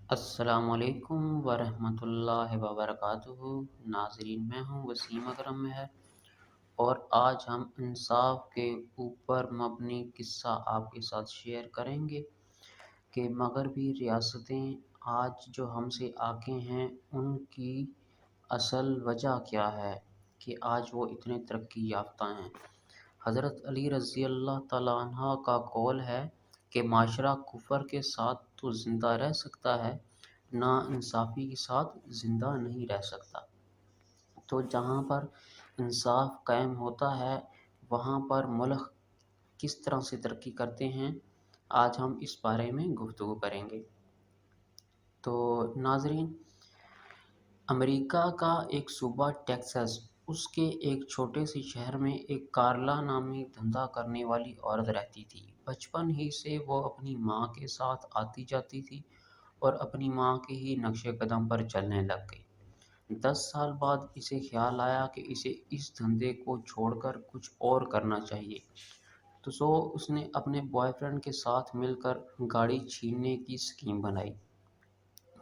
السلام علیکم ورحمۃ اللہ وبرکاتہ۔ ناظرین، میں ہوں وسیم اکرم مہر، اور آج ہم انصاف کے اوپر مبنی قصہ آپ کے ساتھ شیئر کریں گے کہ مغربی ریاستیں آج جو ہم سے آگے ہیں ان کی اصل وجہ کیا ہے کہ آج وہ اتنے ترقی یافتہ ہیں۔ حضرت علی رضی اللہ تعالیٰ عنہ کا قول ہے کہ معاشرہ کفر کے ساتھ تو زندہ رہ سکتا ہے، نا انصافی کے ساتھ زندہ نہیں رہ سکتا۔ تو جہاں پر انصاف قائم ہوتا ہے وہاں پر ملک کس طرح سے ترقی کرتے ہیں، آج ہم اس بارے میں گفتگو کریں گے۔ تو ناظرین، امریکہ کا ایک صوبہ ٹیکساس، اس کے ایک چھوٹے سے شہر میں ایک کارلا نامی دھندا کرنے والی عورت رہتی تھی۔ بچپن ہی سے وہ اپنی ماں کے ساتھ آتی جاتی تھی اور اپنی ماں کے ہی نقش قدم پر چلنے لگ گئی۔ 10 سال بعد اسے خیال آیا کہ اسے اس دھندے کو چھوڑ کر کچھ اور کرنا چاہیے، تو اس نے اپنے بوائے فرینڈ کے ساتھ مل کر گاڑی چھیننے کی اسکیم بنائی۔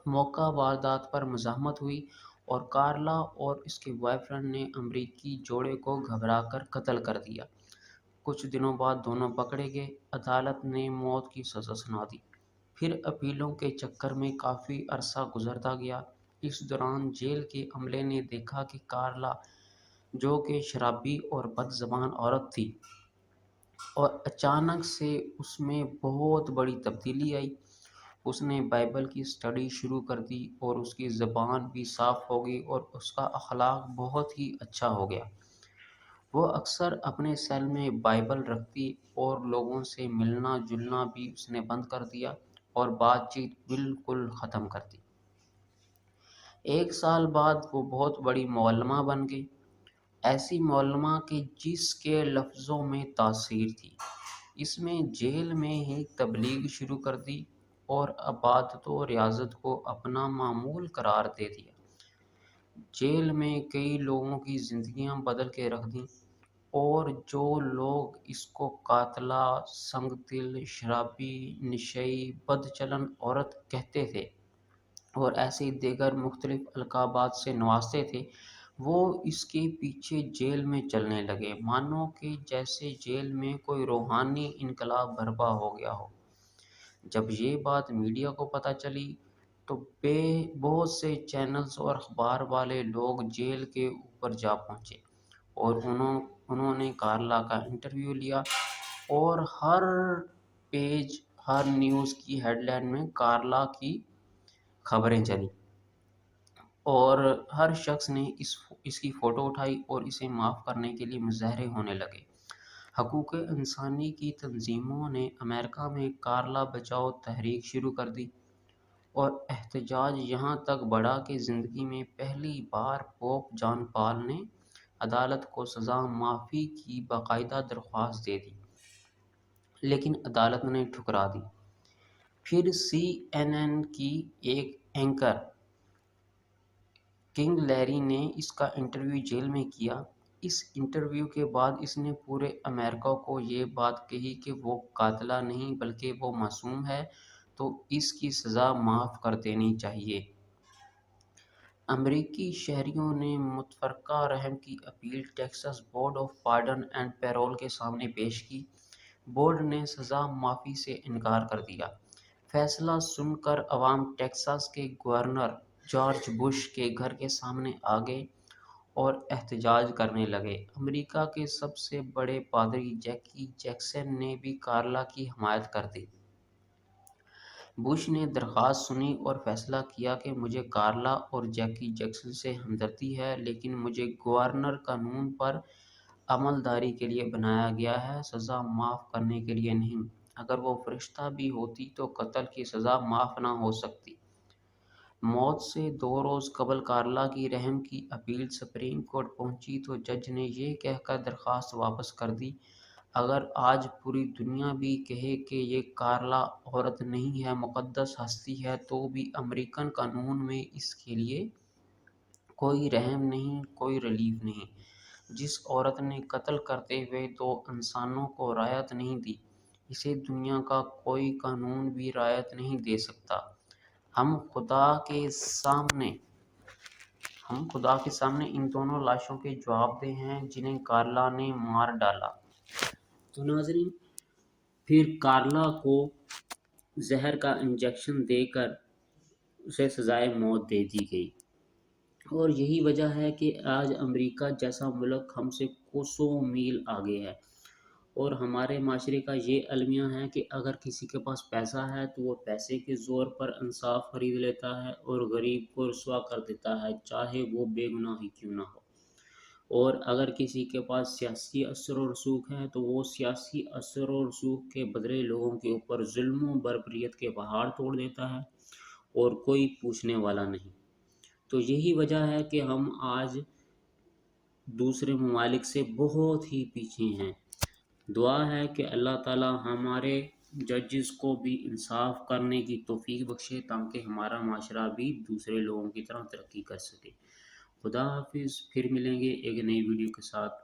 موقع واردات پر مزاحمت ہوئی اور کارلا اور اس کے بوائے فرینڈ نے امریکی جوڑے کو گھبرا کر قتل کر دیا۔ کچھ دنوں بعد دونوں پکڑے گئے۔ عدالت نے موت کی سزا سنا دی۔ پھر اپیلوں کے چکر میں کافی عرصہ گزرتا گیا۔ اس دوران جیل کے عملے نے دیکھا کہ کارلا، جو کہ شرابی اور بد زبان عورت تھی، اور اچانک سے اس میں بہت بڑی تبدیلی آئی۔ اس نے بائبل کی اسٹڈی شروع کر دی اور اس کی زبان بھی صاف ہو گئی اور اس کا اخلاق بہت ہی اچھا ہو گیا۔ وہ اکثر اپنے سیل میں بائبل رکھتی اور لوگوں سے ملنا جلنا بھی اس نے بند کر دیا اور بات چیت بالکل ختم کر دی۔ 1 سال بعد وہ بہت بڑی معلمہ بن گئی، ایسی معلمہ کہ جس کے لفظوں میں تاثیر تھی۔ اس میں جیل میں ہی تبلیغ شروع کر دی اور عبادت و ریاضت کو اپنا معمول قرار دے دیا۔ جیل میں کئی لوگوں کی زندگیاں بدل کے رکھ دیں، اور جو لوگ اس کو قاتلہ، سنگ دل، شرابی، نشئی، بد چلن عورت کہتے تھے اور ایسے دیگر مختلف القابات سے نوازتے تھے، وہ اس کے پیچھے جیل میں چلنے لگے، مانو کہ جیسے جیل میں کوئی روحانی انقلاب برپا ہو گیا ہو۔ جب یہ بات میڈیا کو پتہ چلی تو بہت سے چینلز اور اخبار والے لوگ جیل کے اوپر جا پہنچے اور انہوں نے کارلا کا انٹرویو لیا، اور ہر پیج، ہر نیوز کی ہیڈ لائن میں کارلا کی خبریں چلی، اور ہر شخص نے اس کی فوٹو اٹھائی اور اسے معاف کرنے کے لیے مظاہرے ہونے لگے۔ حقوق انسانی کی تنظیموں نے امریکہ میں کارلا بچاؤ تحریک شروع کر دی، اور احتجاج یہاں تک بڑھا کہ زندگی میں پہلی بار پوپ جان پال نے عدالت کو سزا معافی کی باقاعدہ درخواست دے دی، لیکن عدالت نے ٹھکرا دی۔ پھر CNN کی ایک اینکر کنگ لیری نے اس کا انٹرویو جیل میں کیا۔ اس انٹرویو کے بعد اس نے پورے امریکہ کو یہ بات کہی کہ وہ قاتلہ نہیں بلکہ وہ معصوم ہے، تو اس کی سزا معاف کر دینی چاہیے۔ امریکی شہریوں نے متفرقہ رحم کی appeal Texas board of pardon and payroll کے سامنے پیش کی۔ بورڈ نے سزا معافی سے انکار کر دیا۔ فیصلہ سن کر عوام ٹیکساس کے گورنر جارج بش کے گھر کے سامنے آ گئے اور احتجاج کرنے لگے۔ امریکہ کے سب سے بڑے پادری جیکی جیکسن نے بھی کارلا کی حمایت کر دی۔ بش نے درخواست سنی اور فیصلہ کیا کہ مجھے کارلا اور جیکی جیکسن سے ہمدردی ہے، لیکن مجھے گورنر قانون پر عمل داری کے لیے بنایا گیا ہے، سزا معاف کرنے کے لیے نہیں۔ اگر وہ فرشتہ بھی ہوتی تو قتل کی سزا معاف نہ ہو سکتی۔ موت سے 2 روز قبل کارلا کی رحم کی اپیل سپریم کورٹ پہنچی تو جج نے یہ کہہ کر درخواست واپس کر دی، اگر آج پوری دنیا بھی کہے کہ یہ کارلا عورت نہیں ہے، مقدس ہستی ہے، تو بھی امریکن قانون میں اس کے لیے کوئی رحم نہیں، کوئی ریلیف نہیں۔ جس عورت نے قتل کرتے ہوئے 2 انسانوں کو رعایت نہیں دی، اسے دنیا کا کوئی قانون بھی رعایت نہیں دے سکتا۔ ہم خدا کے سامنے ان دونوں لاشوں کے جواب دہ ہیں جنہیں کارلا نے مار ڈالا۔ تو ناظرین، پھر کارلا کو زہر کا انجیکشن دے کر اسے سزائے موت دے دی گئی، اور یہی وجہ ہے کہ آج امریکہ جیسا ملک ہم سے کوسوں میل آگے ہے، اور ہمارے معاشرے کا یہ المیہ ہے کہ اگر کسی کے پاس پیسہ ہے تو وہ پیسے کے زور پر انصاف خرید لیتا ہے اور غریب کو رسوا کر دیتا ہے، چاہے وہ بے گناہ ہی کیوں نہ ہو، اور اگر کسی کے پاس سیاسی اثر و رسوخ ہے تو وہ سیاسی اثر و رسوخ کے بدلے لوگوں کے اوپر ظلم و بربریت کے پہاڑ توڑ دیتا ہے، اور کوئی پوچھنے والا نہیں۔ تو یہی وجہ ہے کہ ہم آج دوسرے ممالک سے بہت ہی پیچھے ہیں۔ دعا ہے کہ اللہ تعالی ہمارے ججز کو بھی انصاف کرنے کی توفیق بخشے تاکہ ہمارا معاشرہ بھی دوسرے لوگوں کی طرح ترقی کر سکے۔ خدا حافظ، پھر ملیں گے ایک نئی ویڈیو کے ساتھ۔